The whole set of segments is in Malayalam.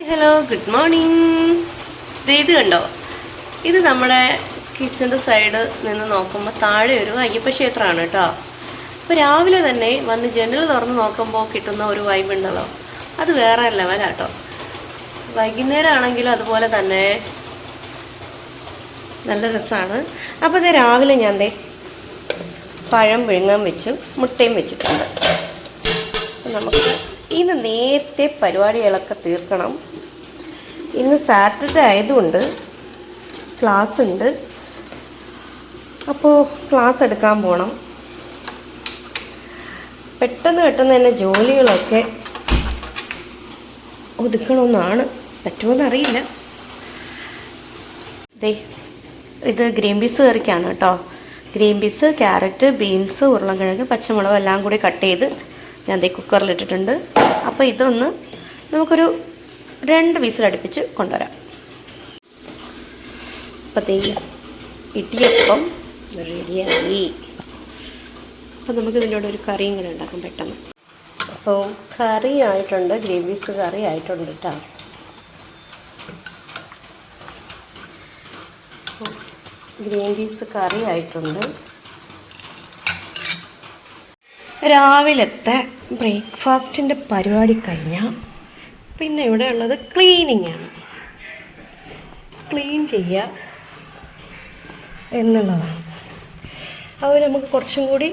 Hello, good morning. ഇത് കണ്ടോ, ഇത് നമ്മുടെ കിച്ചൻ്റെ സൈഡ് നിന്ന് നോക്കുമ്പോൾ താഴെ ഒരു അയ്യപ്പ ക്ഷേത്രമാണ് കേട്ടോ. അപ്പോൾ രാവിലെ തന്നെ വന്ന് ജനൽ തുറന്ന് നോക്കുമ്പോൾ കിട്ടുന്ന ഒരു വൈബ് ഉണ്ടല്ലോ, അത് വേറെ ലെവലാട്ടോ. വൈകുന്നേരം ആണെങ്കിലും അതുപോലെ തന്നെ നല്ല രസമാണ്. അപ്പോൾ ഇത് രാവിലെ ഞാൻ പഴം പുഴുങ്ങാൻ വെച്ചു, മുട്ടയും വെച്ചിട്ടുണ്ട്. നമുക്ക് ഇന്ന് നേരത്തെ പരിപാടികളൊക്കെ തീർക്കണം. ഇന്ന് സാറ്റർഡേ ആയതുകൊണ്ട് ക്ലാസ് ഉണ്ട്. അപ്പോൾ ക്ലാസ് എടുക്കാൻ പോകണം. പെട്ടെന്ന് തന്നെ ജോലികളൊക്കെ ഒതുക്കണമെന്നാണ്, പറ്റുമെന്നറിയില്ല. ഇത് ഗ്രീൻ പീസ് കറിക്കാണ് കേട്ടോ. ഗ്രീൻ പീസ്, ക്യാരറ്റ്, ബീൻസ്, ഉരുളക്കിഴങ്ങ്, പച്ചമുളക് എല്ലാം കൂടി കട്ട് ചെയ്ത് ഞാൻ കുക്കറിലിട്ടിട്ടുണ്ട്. അപ്പോൾ ഇതൊന്ന് നമുക്കൊരു 2 വിസിലടുപ്പിച്ച് കൊണ്ടുവരാം. അപ്പോൾ ഇടിയപ്പം റെഡിയായി. അപ്പോൾ നമുക്കിതിൻ്റെ ഒരു കറിയും കൂടെ ഉണ്ടാക്കാം പെട്ടെന്ന്. അപ്പോൾ കറി ആയിട്ടുണ്ട്, ഗ്രീൻ പീസ് കറി ആയിട്ടുണ്ട് കേട്ടോ. ഗ്രീൻ പീസ് കറി ആയിട്ടുണ്ട്. രാവിലത്തെ ബ്രേക്ക്ഫാസ്റ്റിൻ്റെ പരിപാടി കഴിഞ്ഞാൽ പിന്നെ ഇവിടെ ഉള്ളത് ക്ലീനിങ് ആണ്. ക്ലീൻ ചെയ്യുക എന്നുള്ളതാണ്. അത് നമുക്ക് കുറച്ചും കൂടി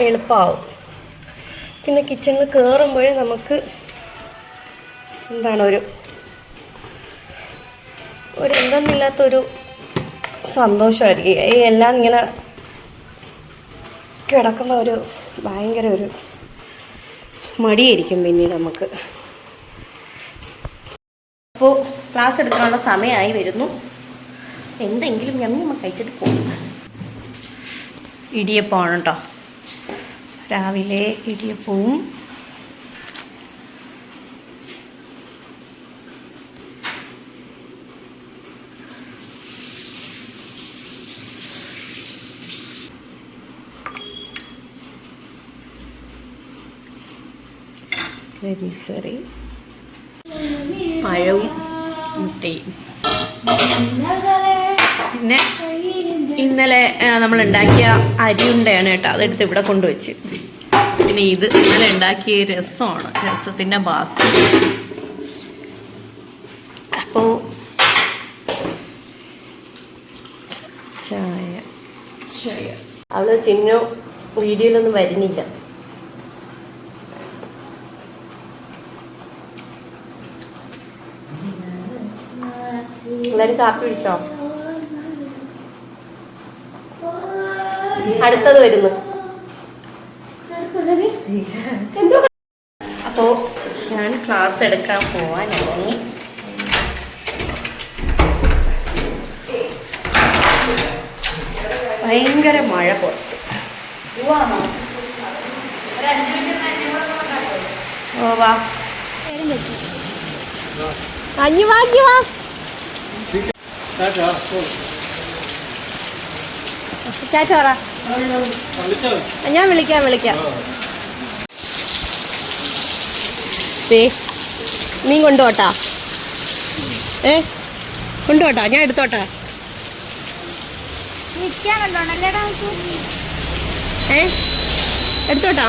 എളുപ്പമാവും. പിന്നെ കിച്ചണിൽ കയറുമ്പോഴേ നമുക്ക് എന്താണ് ഒരു എന്തെന്നില്ലാത്തൊരു സന്തോഷമായിരിക്കും. എല്ലാം ഇങ്ങനെ കിടക്കുന്ന ഒരു ഭയങ്കര ഒരു മടിയായിരിക്കും പിന്നീട് നമുക്ക്. അപ്പോൾ ക്ലാസ് എടുക്കാനുള്ള സമയമായി വരുന്നു. എന്തെങ്കിലും ഞമ്മ കഴിച്ചിട്ട് പോകും. ഇടിയപ്പമാണ് കേട്ടോ, രാവിലെ ഇടിയപ്പവും കറി, പഴവും മുട്ടയും. പിന്നെ ഇന്നലെ നമ്മൾ ഉണ്ടാക്കിയ അരിയുണ്ടയാണ് കേട്ടോ, അതെടുത്ത് ഇവിടെ കൊണ്ടുവച്ച്. പിന്നെ ഇത് ഇന്നലെ ഉണ്ടാക്കിയ രസമാണ്, രസത്തിൻ്റെ ബാക്കി. അപ്പോൾ ചായ അവള് ചിന്നു വീഡിയോയിലൊന്നും വരുന്നില്ല. എല്ലാവരും കാപ്പി പിടിച്ചോ? അടുത്തത് വരുന്നു. അപ്പോൾ ഞാൻ ക്ലാസ് എടുക്കാൻ പോവാൻ ഇറങ്ങി. ഭയങ്കര മഴ പുറത്ത്. ഓ വാ, അഞ്ഞു വാ. ചാച്ചോറ, ഞാൻ വിളിക്കാം. നീ കൊണ്ടുപോട്ടാ? കൊണ്ടുപോട്ടാ? ഞാൻ എടുത്തോട്ടാ? എടുത്തോട്ടാ?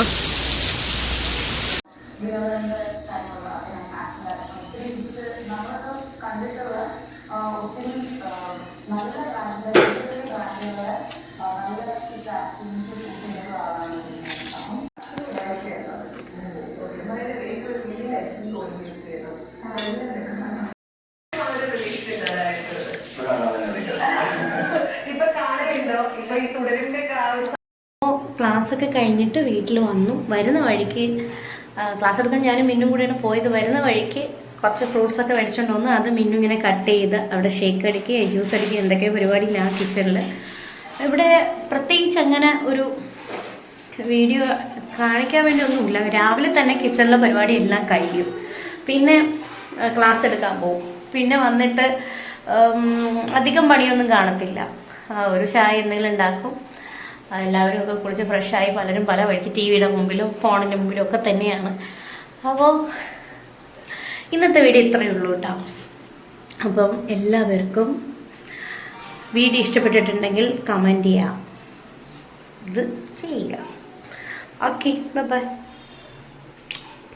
ക്ലാസ്സൊക്കെ കഴിഞ്ഞിട്ട് വീട്ടിൽ വന്നു. വരുന്ന വഴിക്ക് ക്ലാസ് എടുക്കാൻ ഞാനും മിന്നും കൂടെയാണ് പോയത്. വരുന്ന വഴിക്ക് കുറച്ച് ഫ്രൂട്ട്സൊക്കെ മേടിച്ചുകൊണ്ട് വന്നു. അത് മിന്നു ഇങ്ങനെ കട്ട് ചെയ്ത് അവിടെ ഷേക്ക് അടിക്കുക, ജ്യൂസ് അടിക്കുക, എന്തൊക്കെയോ പരിപാടിയിലാണ് കിച്ചണിൽ. ഇവിടെ പ്രത്യേകിച്ച് അങ്ങനെ ഒരു വീഡിയോ കാണിക്കാൻ വേണ്ടി ഒന്നുമില്ല. രാവിലെ തന്നെ കിച്ചണിലെ പരിപാടി എല്ലാം കഴിയും. പിന്നെ ക്ലാസ് എടുക്കാൻ പോകും. പിന്നെ വന്നിട്ട് അധികം പണിയൊന്നും കാണത്തില്ല. ഒരു ചായ എന്തെങ്കിലും ഉണ്ടാക്കും. എല്ലാവരും ഒക്കെ കുളിച്ച് ഫ്രഷായി പലരും പല വഴിക്ക് ടി വിയുടെ മുമ്പിലും ഫോണിൻ്റെ മുമ്പിലും ഒക്കെ തന്നെയാണ്. അപ്പോൾ ഇന്നത്തെ വീഡിയോ ഇത്രയേ ഉള്ളൂ കേട്ടോ. അപ്പം എല്ലാവർക്കും വീഡിയോ ഇഷ്ടപ്പെട്ടിട്ടുണ്ടെങ്കിൽ കമൻറ്റ് ചെയ്യുക, ഇത് ചെയ്യുക. Okay, by.